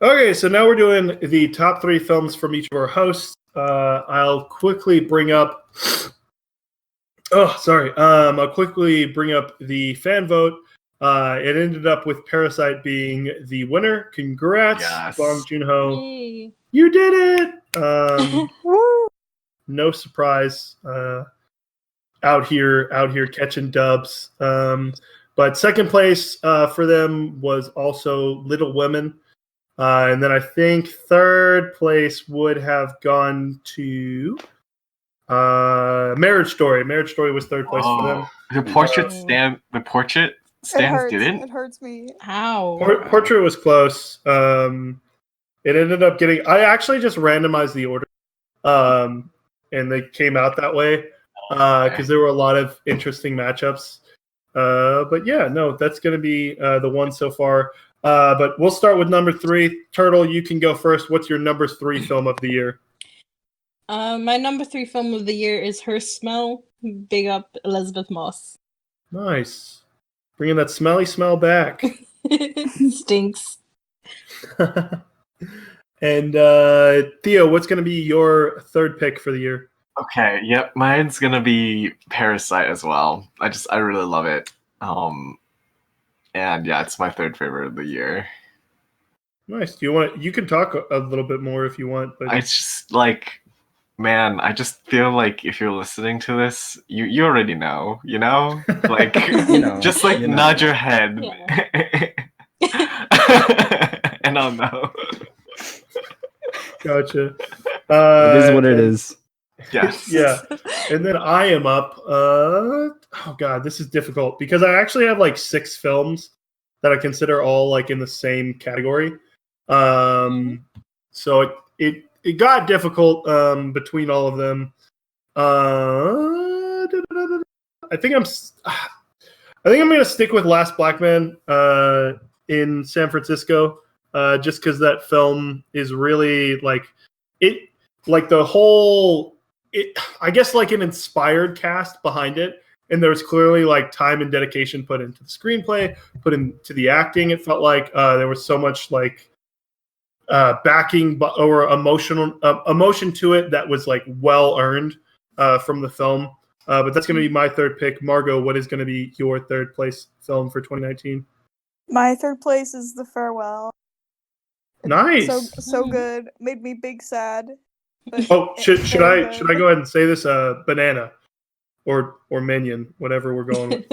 Okay, so now we're doing the top 3 films from each of our hosts. I'll quickly bring up. I'll quickly bring up the fan vote. It ended up with Parasite being the winner. Congrats, Yes. Bong Joon-ho. Yay. You did it. No surprise. Out here catching dubs. But second place for them was also Little Women. And then I think third place would have gone to Marriage Story. Marriage Story was third place for them. The portrait stands didn't. It hurts me. How? Portrait was close. It ended up getting. I actually just randomized the order, and they came out that way because there were a lot of interesting matchups. But yeah, no, that's going to be the one so far. But we'll start with number 3. Turtle, you can go first. What's your number 3 film of the year? My number 3 film of the year is Her Smell. Big up Elizabeth Moss. Nice. Bringing that smelly smell back. Stinks. And Theo, what's going to be your third pick for the year? Okay, yep, mine's gonna be Parasite as well. I really love it. And yeah, it's my third favorite of the year. Nice. You can talk a little bit more if you want, but I just man, I just feel like if you're listening to this, you already know, like just nod your head, and I'll know. Gotcha. It is what it is. Yes. Yeah. And then I am up. Oh god, this is difficult because I actually have 6 films that I consider all in the same category. So it got difficult between all of them. I think I'm going to stick with Last Black Man in San Francisco, just because that film is really the whole. I guess an inspired cast behind it, and there was clearly time and dedication put into the screenplay, put into the acting. It felt like there was so much backing or emotion to it that was well earned from the film. But that's going to be my third pick. Margot, what is going to be your third place film for 2019? My third place is The Farewell. Nice. So good. Made me big sad. Should I go ahead and say this? Banana, or Minion, whatever we're going with.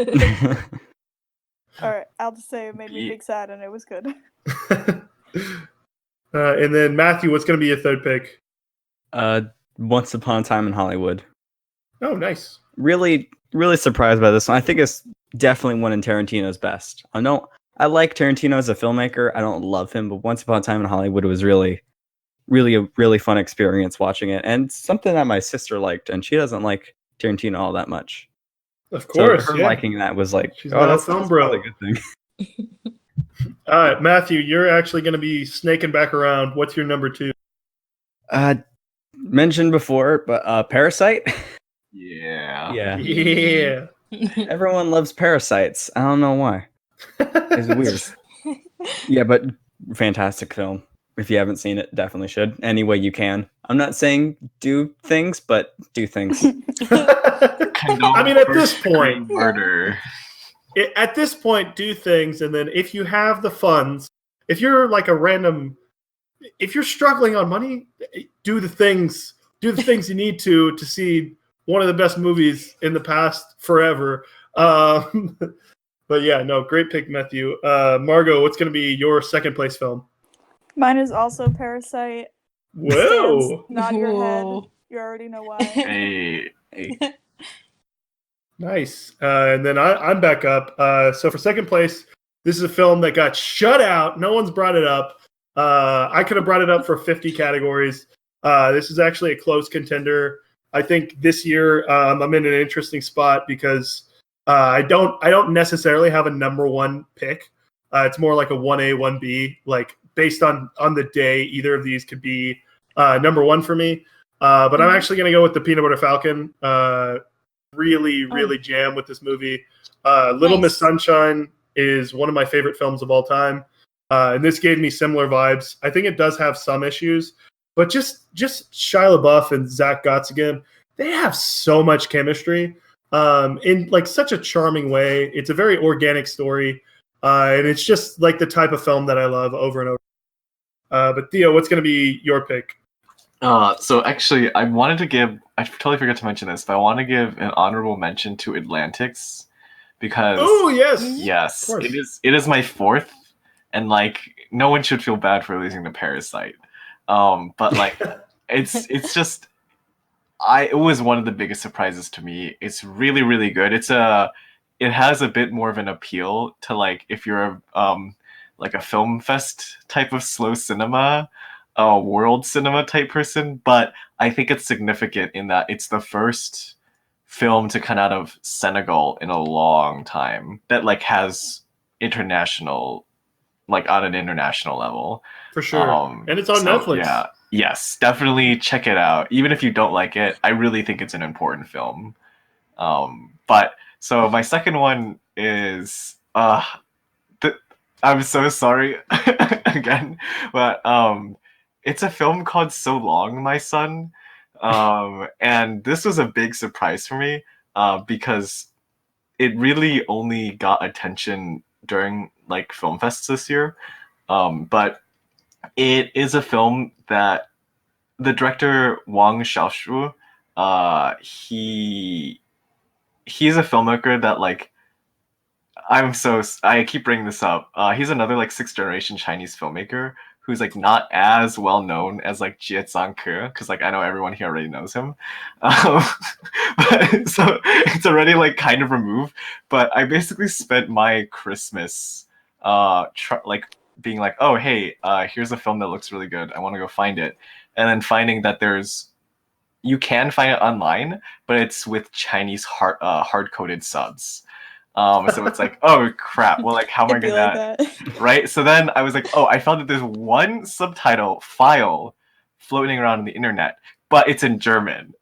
All right, I'll just say it made me big sad, and it was good. And then Matthew, what's going to be your third pick? Once Upon a Time in Hollywood. Oh, nice. Really, really surprised by this one. I think it's definitely one of Tarantino's best. I like Tarantino as a filmmaker. I don't love him, but Once Upon a Time in Hollywood was really a really fun experience watching it, and something that my sister liked, and she doesn't like Tarantino all that much. Of course, so her liking that was that's probably a good thing. All right, Matthew, you're actually going to be snaking back around. What's your number 2? Mentioned before, but Parasite. Yeah. Everyone loves parasites. I don't know why. It's weird. Yeah, but fantastic film. If you haven't seen it, definitely should. Any way you can. I'm not saying do things, but do things. I mean, at this point, murder. At this point, do things, and then if you have the funds, if you're if you're struggling on money, do the things you need to see one of the best movies in the past forever. But yeah, no, great pick, Matthew. Margot, what's going to be your second place film? Mine is also Parasite. Whoa! Nod your head. You already know why. Hey. Nice. And then I'm back up. So for second place, this is a film that got shut out. No one's brought it up. I could have brought it up for 50 categories. This is actually a close contender. I think this year I'm in an interesting spot because I don't necessarily have a number 1 pick. It's more like a 1A, 1B, based on the day. Either of these could be number 1 for me. But I'm actually going to go with The Peanut Butter Falcon. Really jam with this movie. Little Miss Sunshine is one of my favorite films of all time. And this gave me similar vibes. I think it does have some issues, but just Shia LaBeouf and Zach Gottsagen, they have so much chemistry in like such a charming way. It's a very organic story, and it's just like the type of film that I love over and over. But Theo, what's going to be your pick? So actually, I totally forgot to mention this, but I want to give an honorable mention to Atlantics because yes, it is my fourth, and like no one should feel bad for losing to Parasite. But like it's just it was one of the biggest surprises to me. It's really, really good. It has a bit more of an appeal to like if you're like a film fest type of slow cinema, world cinema type person, but I think it's significant in that it's the first film to come out of Senegal in a long time that like has international, like on an international level. For sure. And it's on Netflix. Yeah. Yes, definitely check it out. Even if you don't like it, I really think it's an important film. But so my second one is I'm so sorry again, but it's a film called So Long, My Son. And this was a big surprise for me because it really only got attention during like film fests this year. But it is a film that the director Wang Xiaoshu, he's a filmmaker that like I keep bringing this up. He's another like sixth generation Chinese filmmaker who's like not as well known as like Jie Zhangke, because like I know everyone here already knows him. But, so it's already like kind of removed. But I basically spent my Christmas like being like, oh hey, here's a film that looks really good. I want to go find it, and then finding that you can find it online, but it's with Chinese hard-coded subs. So it's like, oh crap, well like how am I gonna right? So then I was like, oh, I found that there's one subtitle file floating around on the internet, but it's in German.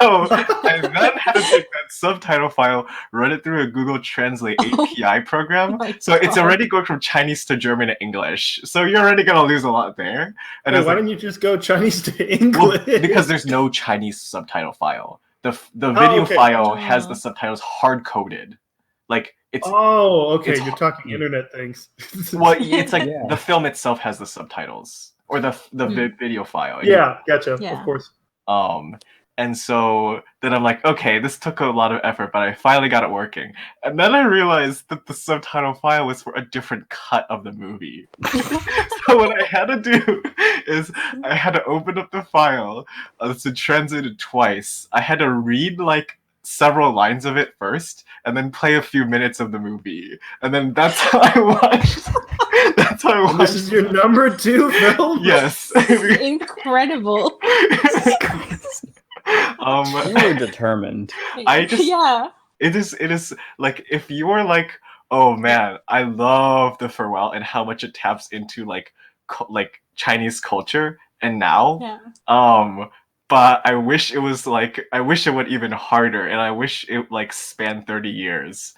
So I then had to take that subtitle file, run it through a Google Translate API program. So it's already going from Chinese to German to English. So you're already gonna lose a lot there. And why don't you just go Chinese to English? Well, because there's no Chinese subtitle file. The video file has the subtitles hard coded. Like it's you're talking internet things. Well, it's like the film itself has the subtitles or the video file. Yeah, gotcha. Yeah. Of course. And so then I'm like, okay, this took a lot of effort, but I finally got it working. And then I realized that the subtitle file was for a different cut of the movie. So what I had to do is I had to open up the file. It's been translated twice. I had to read like several lines of it first, and then play a few minutes of the movie, and then that's how I watched. That's how I watched. This is your number 2 film. Yes, incredible. You were determined. It is like if you are like, oh man, I love The Farewell and how much it taps into like Chinese culture, and now but I wish it went even harder, and I wish it like spanned 30 years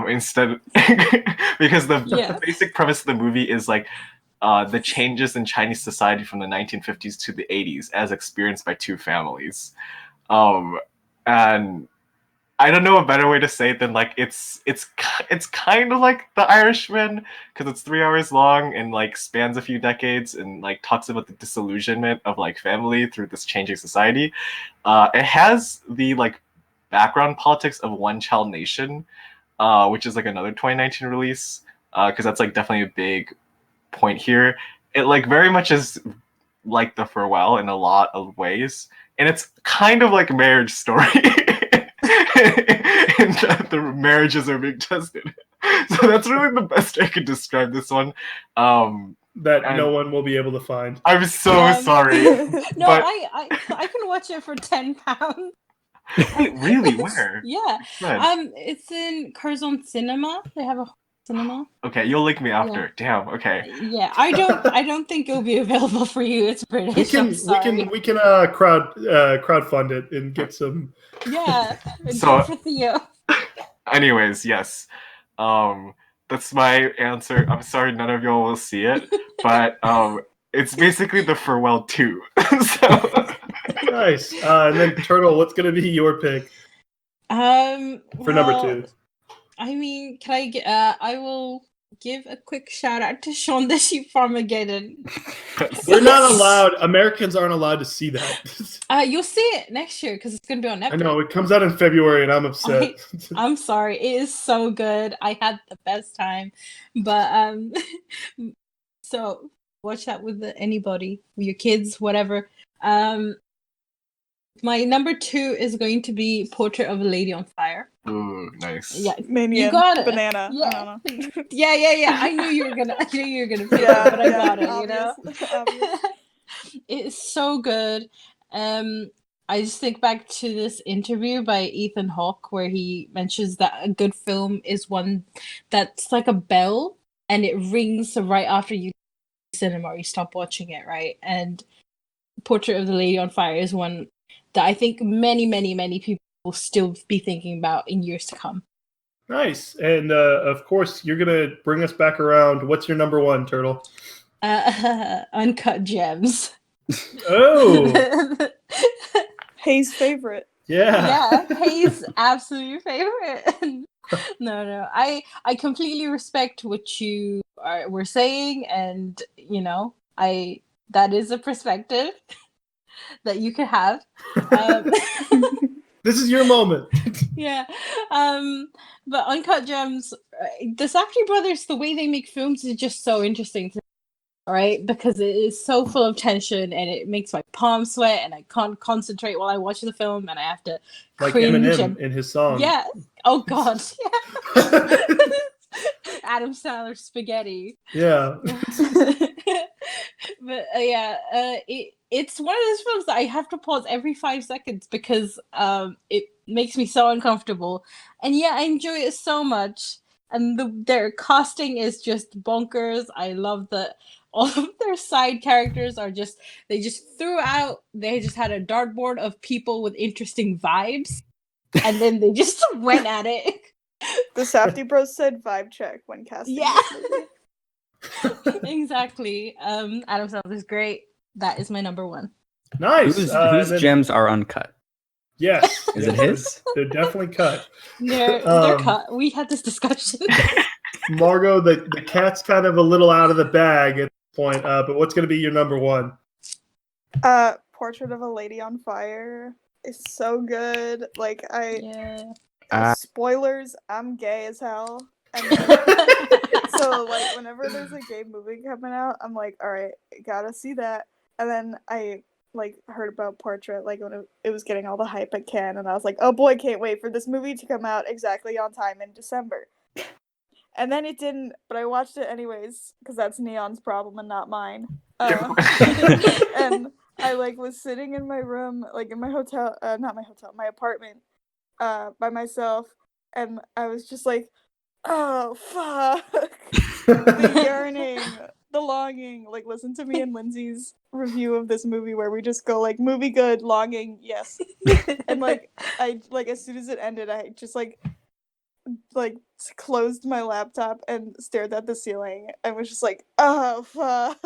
instead because the basic premise of the movie is like the changes in Chinese society from the 1950s to the 80s as experienced by two families. And I don't know a better way to say it than like it's kind of like The Irishman, because it's 3 hours long and like spans a few decades and like talks about the disillusionment of like family through this changing society. It has the like background politics of One Child Nation, which is like another 2019 release, because that's like definitely a big point here. It like very much is like The Farewell in a lot of ways, and it's kind of like Marriage Story. And that the marriages are being tested. So that's really the best I could describe this one. That no one will be able to find. I'm so sorry. No, but... I can watch it for £10. Wait, really? Where? Yeah. It's in Curzon Cinema. They have a cinema. Okay, you'll link me after. Yeah. Damn. Okay. Yeah, I don't think it'll be available for you. It's British. We can crowdfund it and get some. Yeah. So for Theo. Anyways, yes. But That's my answer. I'm sorry, none of y'all will see it, but it's basically the Farewell 2. So nice. And then Turtle, what's gonna be your pick? For number 2. I mean, can I get? I will give a quick shout out to Shaun the Sheep Farmageddon. We're not allowed. Americans aren't allowed to see that. You'll see it next year because it's gonna be on Netflix. I know it comes out in February, and I'm upset. I'm sorry. It is so good. I had the best time, but so watch that with anybody, with your kids, whatever. My number 2 is going to be Portrait of a Lady on Fire. Ooh, nice. Yeah, Minion, you got it. Banana. Yeah. I don't know. yeah. I knew you were gonna pick it, but I got it. Obvious. It is so good. I just think back to this interview by Ethan Hawke where he mentions that a good film is one that's like a bell and it rings right after you cinema or you stop watching it, right? And Portrait of the Lady on Fire is one that I think many people will still be thinking about in years to come. Nice. And of course, you're going to bring us back around. What's your number 1, Turtle? Uncut Gems. Oh! Hayes' favorite. Yeah. Hayes' absolute favorite. No. I completely respect what you were saying, and, that is a perspective that you could have. This is your moment. Yeah. But Uncut Gems, the Safdie brothers, the way they make films is just so interesting to me, right? Because it is so full of tension and it makes my palms sweat and I can't concentrate while I watch the film and I have to like cringe. Eminem in his song. Yeah. Oh God. Yeah. Adam Sandler spaghetti. Yeah. But it's one of those films that I have to pause every 5 seconds because it makes me so uncomfortable. And yeah, I enjoy it so much. And their casting is just bonkers. I love that all of their side characters are they just had a dartboard of people with interesting vibes. And then they just went at it. The Safdie Bros said vibe check when casting this movie. Exactly. Adam Sandler's great. That is my number 1. Nice. Whose gems are uncut? Yes. Is it his? They're definitely cut. They're cut. We had this discussion. Margot, the cat's kind of a little out of the bag at this point, but what's going to be your number 1? Portrait of a Lady on Fire is so good. Like, spoilers, I'm gay as hell. And so, like, whenever there's a gay movie coming out, I'm like, all right, gotta see that. And then I, like, heard about Portrait, like, when it was getting all the hype at Cannes, and I was like, oh boy, can't wait for this movie to come out exactly on time in December. And then it didn't, but I watched it anyways, because that's Neon's problem and not mine. And I, like, was sitting in my room, like, in my hotel, my apartment, by myself, and I was just like, oh, fuck. The yearning, the longing. Like, listen to me and Lindsay's review of this movie where we just go, like, movie good, longing, yes. And, like, as soon as it ended, I just, like, closed my laptop and stared at the ceiling and was just like, oh, fuck.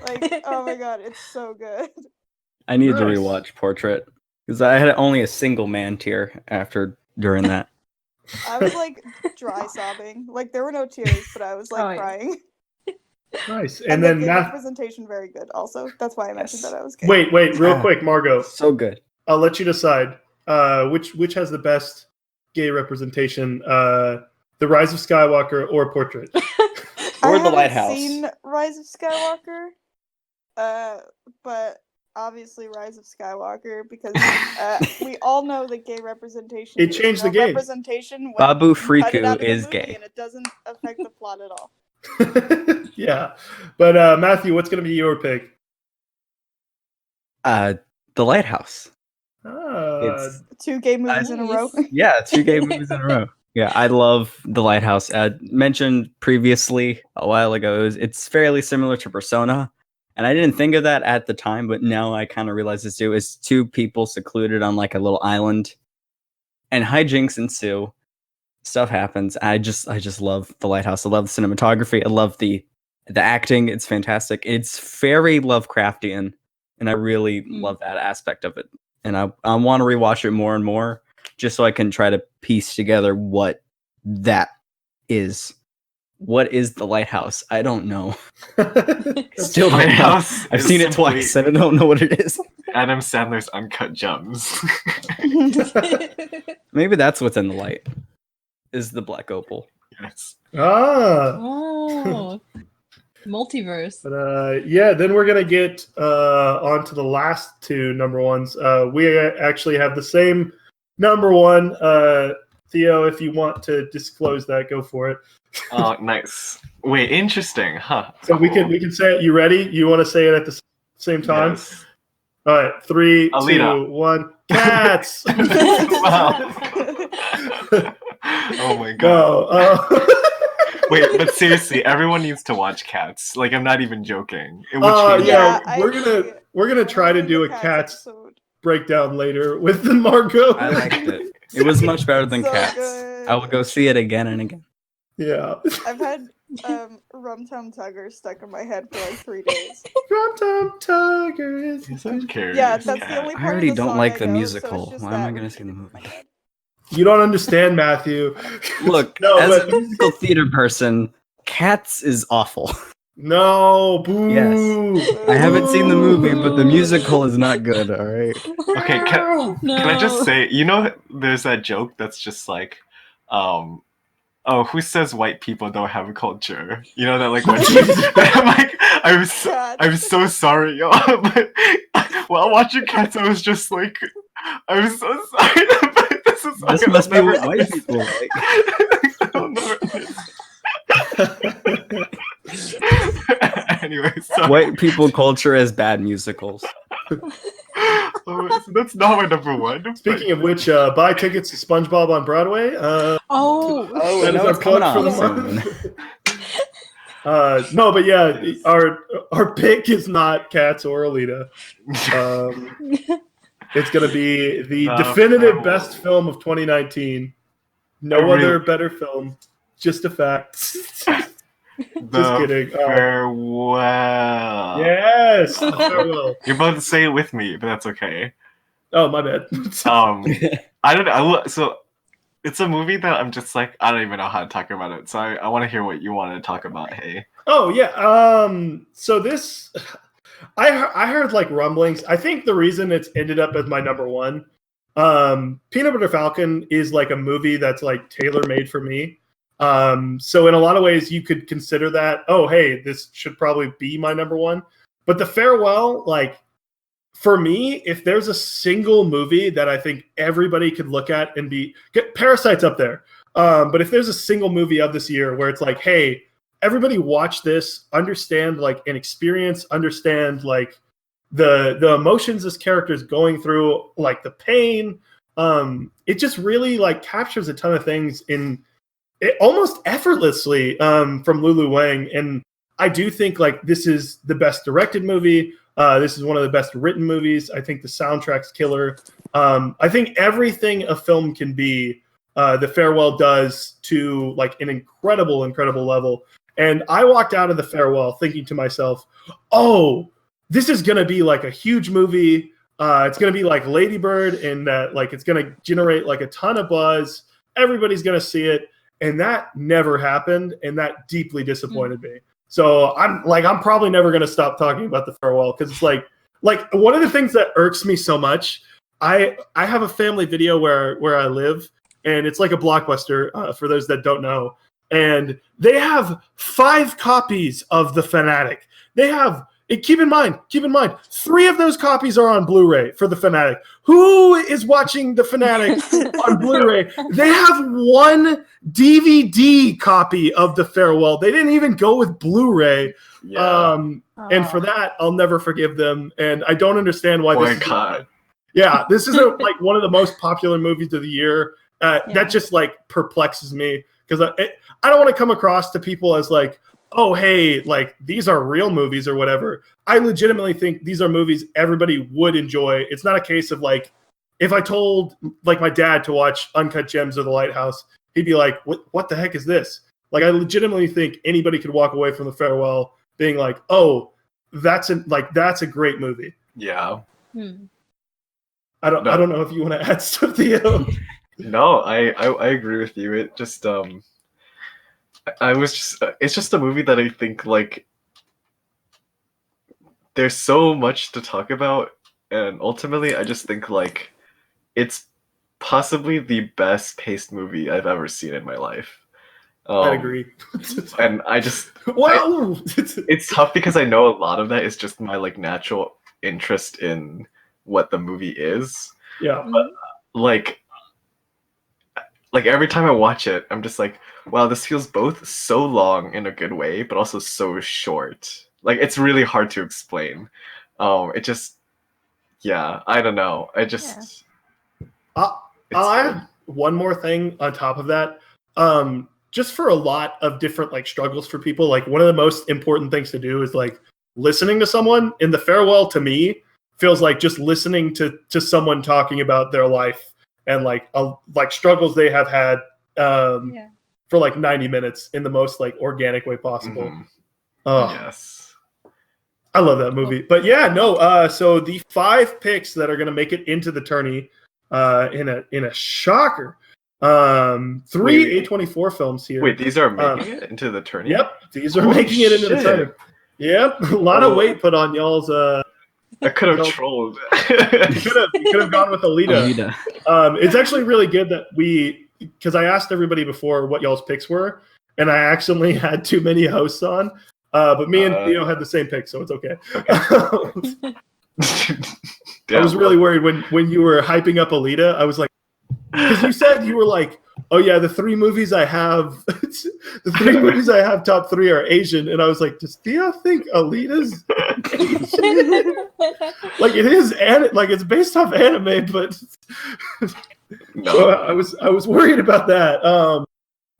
Like, oh my God, it's so good. I need to rewatch Portrait because I had only a single man tear during that. I was like dry sobbing. Like there were no tears, but I was like crying. Nice. And then the representation very good also. That's why I mentioned that I was gay. Wait, real quick, Margot. So good. I'll let you decide. Which has the best gay representation? The Rise of Skywalker or Portrait? Or The Lighthouse? I haven't seen Rise of Skywalker. But obviously Rise of Skywalker because we all know that gay representation. It changed the game. Representation. Babu Friku is gay, and it doesn't affect the plot at all. Yeah, but Matthew, what's going to be your pick? The Lighthouse. It's 2 gay movies in a row. Yeah, 2 gay movies in a row. Yeah, I love The Lighthouse. Mentioned previously a while ago, it's fairly similar to Persona. And I didn't think of that at the time, but now I kind of realize this too. It's 2 people secluded on like a little island, and hijinks ensue. stuff happens. I just love The Lighthouse. I love the cinematography. I love the acting. It's fantastic. It's very Lovecraftian, and I really love that aspect of it. And I want to rewatch it more and more, just so I can try to piece together what that is. What is The Lighthouse? I don't know. Still don't know. I've seen it twice, and I don't know what it is. Adam Sandler's Uncut Gems. Maybe that's what's in the light. Is the black opal? Yes. Oh, multiverse. But then we're gonna get on to the last two number ones. We actually have the same number one. Theo, if you want to disclose that, go for it. Oh, nice. Wait, interesting, huh? So we can say it. You ready? You want to say it at the same time? Yes. All right, 3, Alita. 2, 1. Cats. Wow. Oh my god. Wait, but seriously, everyone needs to watch Cats. Like, I'm not even joking. We're gonna try to do a Cats breakdown later with Margot. I liked it. It was much better than So Cats. good. I will go see it again and again. Yeah. I've had Rum Tum Tugger stuck in my head for like 3 days. Rum Tum Tugger is Yeah, that's the only I part already of the don't song like I the know, musical. so it's Why just am I that going to see the in movie? my head. You don't understand, Matthew. Look, No, as but- a musical theater person, Cats is awful. No, boo. Yes. I haven't seen the movie, but the musical is not good, all right? Okay, can I just say, there's that joke that's just like, who says white people don't have a culture? You know that, like, when I'm like, I'm so sorry, y'all. But while watching Cats, I was just like, I'm so sorry. But This must be what white people like. I'll never Anyway, so White people culture as bad musicals. so that's not my number one. Speaking of which, buy tickets to SpongeBob on Broadway. Oh, that is no, our it's coming plug for out the month. No, but yeah, our pick is not Cats or Alita. It's gonna be the definitive best film of 2019. No other better film. Just a fact. Just kidding. Farewell. Yes. The Farewell. You're about to say it with me, but that's okay. Oh, my bad. I don't know. So it's a movie that I'm just like, I don't even know how to talk about it. So I want to hear what you want to talk about. Hey. Oh yeah. So this, I heard like rumblings. I think the reason it's ended up as my number one, Peanut Butter Falcon is like a movie that's like tailor made for me. So in a lot of ways you could consider that, oh, hey, this should probably be my number one. But The Farewell, like, for me, if there's a single movie that I think everybody could look at and get Parasite's up there. But if there's a single movie of this year where it's like, hey, everybody watch this, understand like an experience, understand like the emotions this character is going through, like the pain. It just really like captures a ton of things in it almost effortlessly from Lulu Wang. And I do think like this is the best directed movie. This is one of the best written movies. I think the soundtrack's killer. I think everything a film can be, The Farewell does to like an incredible level. And I walked out of The Farewell thinking to myself, oh, this is going to be like a huge movie. It's going to be like Lady Bird, and that like it's going to generate like a ton of buzz. Everybody's going to see it. And that never happened, and that deeply disappointed me. So I'm probably never going to stop talking about The Farewell, because it's like one of the things that irks me so much. I have a family video where I live, and it's like a Blockbuster for those that don't know, and they have 5 copies of The Fanatic. They have. Keep in mind, 3 of those copies are on Blu-ray for The Fanatic. Who is watching The Fanatic on Blu-ray? They have 1 DVD copy of The Farewell. They didn't even go with Blu-ray. Yeah. And for that, I'll never forgive them. And I don't understand why this is. Yeah, this is like one of the most popular movies of the year. That just like perplexes me, because I don't want to come across to people as like, oh, hey, like these are real movies or whatever. I legitimately think these are movies everybody would enjoy. It's not a case of like, if I told like my dad to watch Uncut Gems or The Lighthouse, he'd be like, what the heck is this? Like, I legitimately think anybody could walk away from The Farewell being like, oh, that's a great movie. Yeah. I don't know if you want to add stuff, Theo. No, I agree with you. It just it's just a movie that I think like there's so much to talk about, and ultimately I just think like it's possibly the best paced movie I've ever seen in my life. I agree. And I just it's tough because I know a lot of that is just my like natural interest in what the movie is. Yeah. But like every time I watch it, I'm just like, wow, this feels both so long in a good way, but also so short. Like, it's really hard to explain. It just, yeah, I don't know. I just. I'll add one more thing on top of that. Just for a lot of different like struggles for people, like one of the most important things to do is like listening to someone. In The Farewell, to me, feels like just listening to someone talking about their life and like struggles they have had for like 90 minutes in the most like organic way possible. Yes, I love that movie. But yeah, no. So the 5 picks that are going to make it into the tourney in a shocker. 3 A24 films here. Wait, these are making it into the tourney? Yep, these are making it into the tourney. Yep, a lot of weight put on y'all's. I could have trolled. You could have gone with Alita. It's actually really good that because I asked everybody before what y'all's picks were, and I accidentally had too many hosts on. But me and Theo had the same pick, so it's okay. I was really worried when you were hyping up Alita. I was like, because you said you were like, oh yeah, the 3 movies I have, top 3 are Asian, and I was like, does Theo think Alita's Asian? Like it is, like it's based off anime, but no. I was worried about that.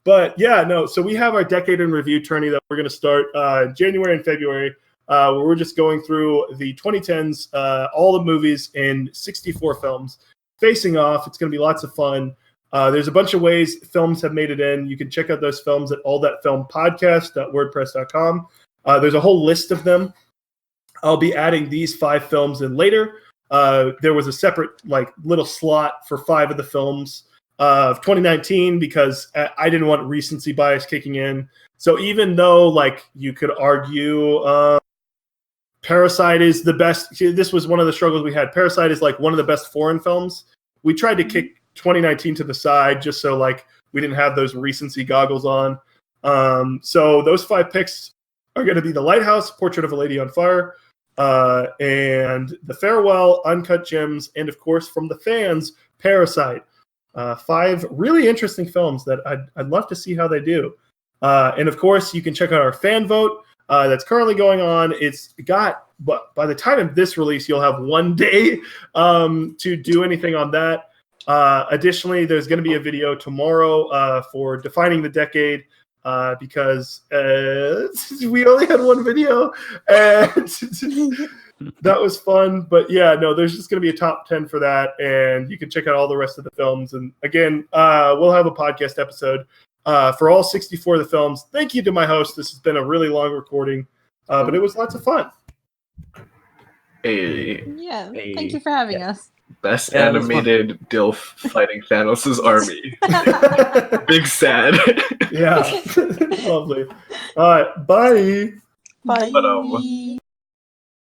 But yeah, no. So we have our Decade in Review tourney that we're going to start January and February, where we're just going through the 2010s, all the movies in 64 films facing off. It's going to be lots of fun. There's a bunch of ways films have made it in. You can check out those films at allthatfilmpodcast.wordpress.com. There's a whole list of them. I'll be adding these 5 films in later. There was a separate like little slot for 5 of the films of 2019 because I didn't want recency bias kicking in. So even though like you could argue Parasite is the best, this was one of the struggles we had. Parasite is like one of the best foreign films. We tried to kick 2019 to the side just so like we didn't have those recency goggles on. So those 5 picks are going to be The Lighthouse, Portrait of a Lady on Fire, and The Farewell, Uncut Gems, and of course from the fans, Parasite. 5 really interesting films that I'd love to see how they do. And of course, you can check out our fan vote that's currently going on. But by the time of this release, you'll have 1 day to do anything on that. Additionally, there's going to be a video tomorrow for defining the decade because we only had 1 video and that was fun. But yeah, no, there's just going to be a top 10 for that, and you can check out all the rest of the films. And again, we'll have a podcast episode for all 64 of the films. Thank you to my host. This has been a really long recording, but it was lots of fun. Yeah, thank you for having us. Best animated DILF fighting Thanos' army. Big sad. Yeah, lovely. All right, bye. Bye.